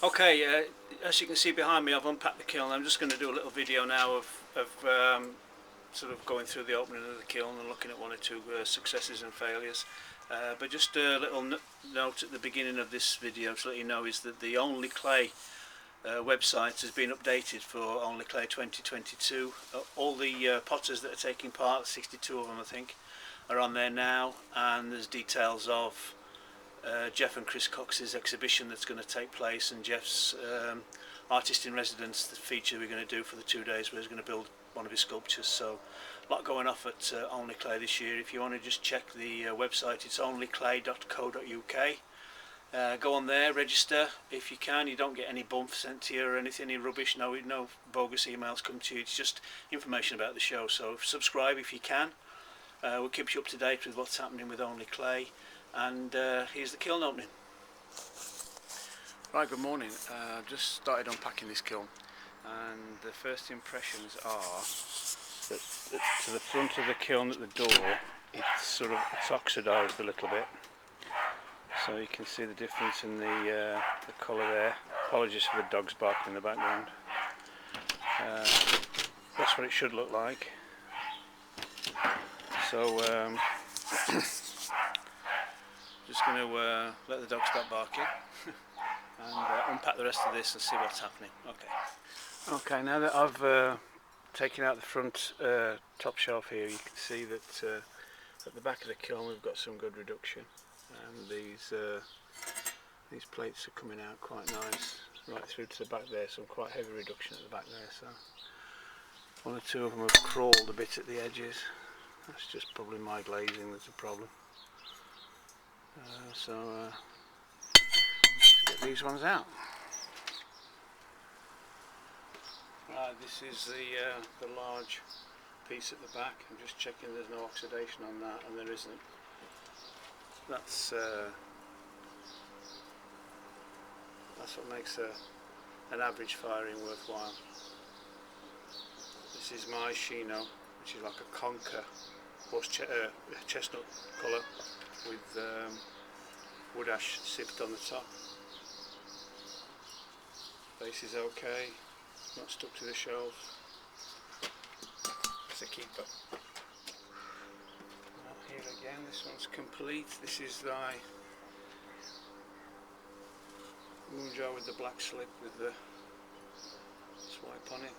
Okay, as you can see behind me, I've unpacked the kiln. I'm just going to do a little video now of sort of going through the opening of the kiln and looking at one or two successes and failures. But just a little note at the beginning of this video to let you know is that the Only Clay website has been updated for Only Clay 2022. All the potters that are taking part, 62 of them I think, are on there now, and there's details of Jeff and Chris Cox's exhibition that's going to take place, and Jeff's artist in residence, the feature we're going to do for the 2 days where he's going to build one of his sculptures. So a lot going off at Only Clay this year. If you want to just check the website, it's onlyclay.co.uk. Go on there, register if you can. You don't get any bump sent to you or anything, any rubbish, no bogus emails come to you. It's just information about the show. So subscribe if you can. We'll keep you up to date with what's happening with Only Clay. And here's the kiln opening. Right, good morning. I've just started unpacking this kiln, and the first impressions are that to the front of the kiln at the door, it's oxidised a little bit. So you can see the difference in the colour there. Apologies for the dogs barking in the background. That's what it should look like. So just going to let the dog stop barking and unpack the rest of this and see what's happening. Okay, now that I've taken out the front top shelf here, you can see that at the back of the kiln we've got some good reduction, and these plates are coming out quite nice right through to the back there. Some quite heavy reduction at the back there, so one or two of them have crawled a bit at the edges. That's just probably my glazing that's a problem. Let's get these ones out. Right, this is the large piece at the back. I'm just checking there's no oxidation on that, and there isn't. That's what makes an average firing worthwhile. This is my Chino, which is like a conker horse chestnut colour with wood ash sipped on the top. Base is okay, not stuck to the shelves. It's a keeper. Here again, this one's complete. This is my moon jar with the black slip with the swipe on it.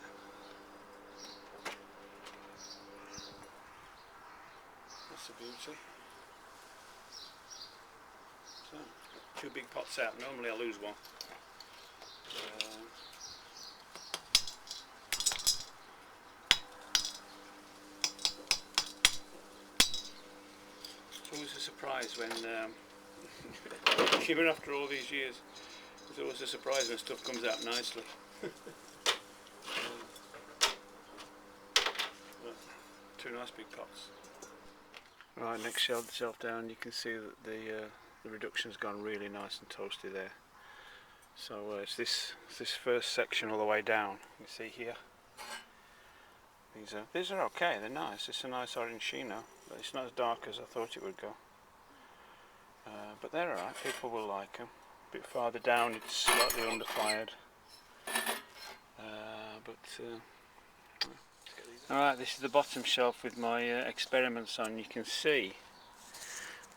That's a beauty. So, 2 big pots out. Normally I lose one. It's always a surprise when, even after all these years, it's always a surprise when stuff comes out nicely. 2 nice big pots. Right, next shelf down, you can see that the reduction's gone really nice and toasty there. So it's this first section all the way down. You see here. These are okay. They're nice. It's a nice orange Chino, but it's not as dark as I thought it would go. But they're alright. People will like them. A bit farther down, it's slightly underfired. Alright, this is the bottom shelf with my experiments on. You can see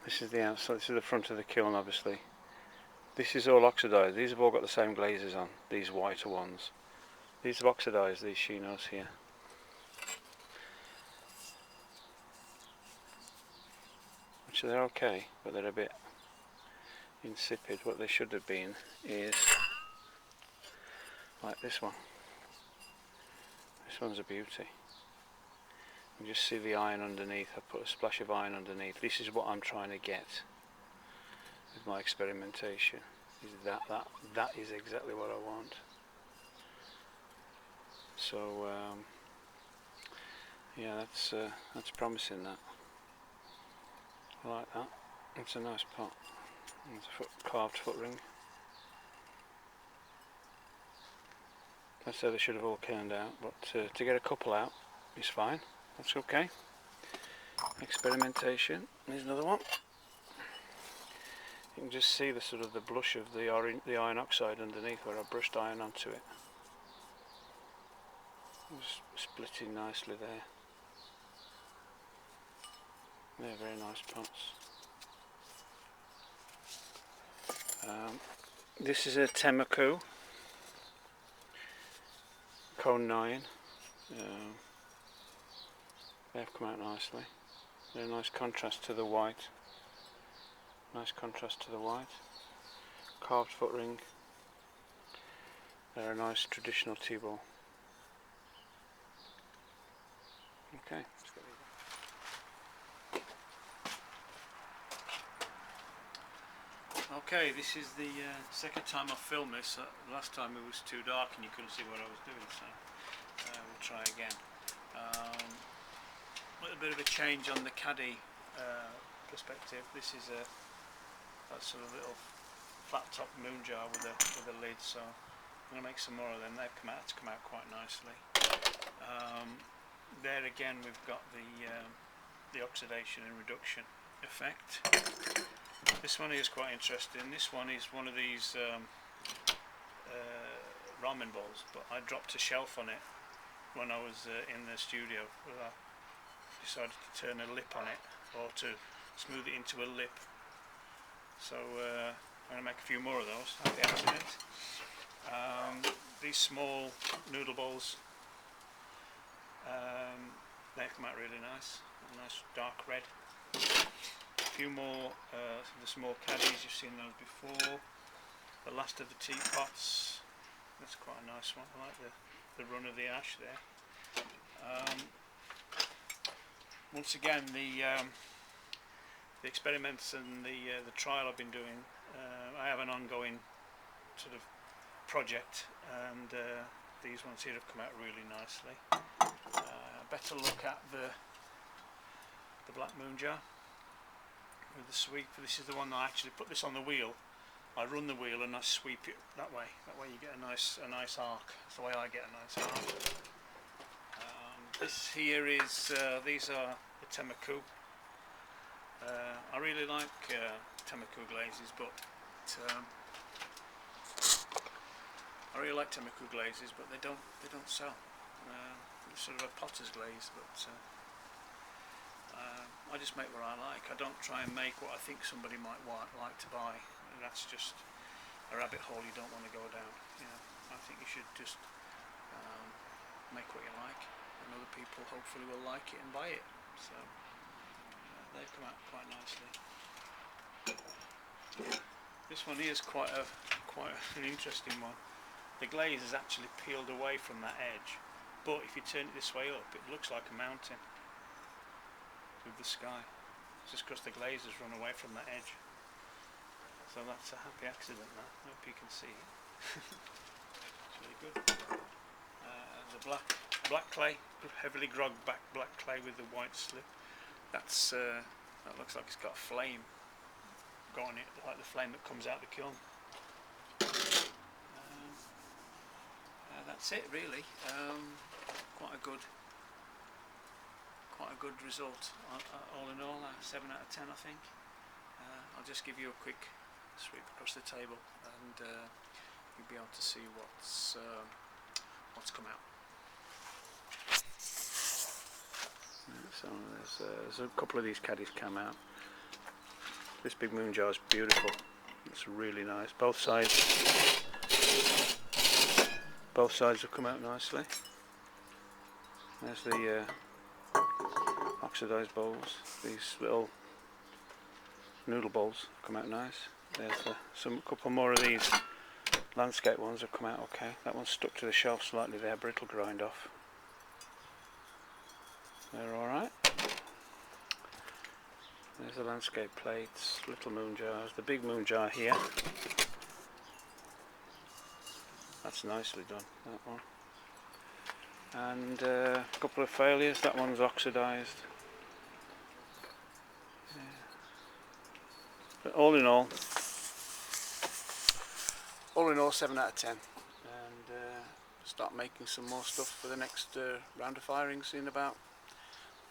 this is the outside, this is the front of the kiln obviously. This is all oxidised. These have all got the same glazes on, these whiter ones. These have oxidised, these Chinos here. Which they're okay, but they're a bit insipid. What they should have been is like this one. This one's a beauty. You just see the iron underneath. I put a splash of iron underneath. This is what I'm trying to get with my experimentation. Is that is exactly what I want. So yeah, that's promising. That I like that. It's a nice pot. It's a carved foot ring. That's how they should have all turned out, but to get a couple out is fine. That's okay. Experimentation. There's another one. You can just see the sort of the blush of the iron oxide underneath where I brushed iron onto it. It's splitting nicely there. They're very nice pots. This is a Temmaku cone 9. They've come out nicely. They're a nice contrast to the white. Nice contrast to the white. Carved foot ring. They're a nice traditional tea ball. Okay. Okay, this is the second time I've filmed this. Last time it was too dark and you couldn't see what I was doing, so we'll try again. A little bit of a change on the caddy perspective. This is a sort of little flat top moon jar with a lid, so I'm going to make some more of them. They've come out quite nicely. There again we've got the oxidation and reduction effect. This one is quite interesting. This one is one of these ramen bowls, but I dropped a shelf on it when I was in the studio. I decided to turn a lip on it, or to smooth it into a lip. So I'm going to make a few more of those. Happy accident. These small noodle bowls, they come out really nice. A nice dark red. A few more the small caddies, you've seen those before. The last of the teapots, that's quite a nice one. I like the run of the ash there. Once again, the experiments and the trial I've been doing, I have an ongoing sort of project, and these ones here have come out really nicely. Better look at the black moon jar with the sweep. This is the one that I actually put this on the wheel. I run the wheel and I sweep it that way. That way you get a nice arc. That's the way I get a nice arc. This here is these are the Temmaku. I really like Temmaku glazes, but they don't sell. It's sort of a potter's glaze, but I just make what I like. I don't try and make what I think somebody might like to buy. And that's just a rabbit hole you don't want to go down. You know, I think you should just make what you like, and other people hopefully will like it and buy it. So they've come out quite nicely. This one here is quite an interesting one. The glaze is actually peeled away from that edge, but if you turn it this way up, it looks like a mountain with the sky. It's just because the glaze has run away from that edge. So that's a happy accident now. I hope you can see it. It's really good. The black clay, heavily grogged back black clay with the white slip. That looks like it's got a flame going it, like the flame that comes out the kiln. That's it really. Quite a good result. All in all, 7 out of 10 I think. I'll just give you a quick sweep across the table, and you'll be able to see what's come out. So there's a couple of these caddies come out. This big moon jar is beautiful. It's really nice. Both sides have come out nicely. There's the oxidized bowls. These little noodle bowls come out nice. There's a couple more of these landscape ones have come out okay. That one's stuck to the shelf slightly there, but it'll grind off. They're alright. There's the landscape plates, little moon jars, the big moon jar here. That's nicely done, that one. And a couple of failures. That one's oxidized. Yeah. But all in all 7 out of 10. And start making some more stuff for the next round of firings in about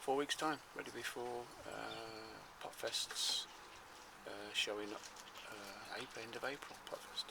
4 weeks' time, ready before pot fests showing up end of April, pot fest.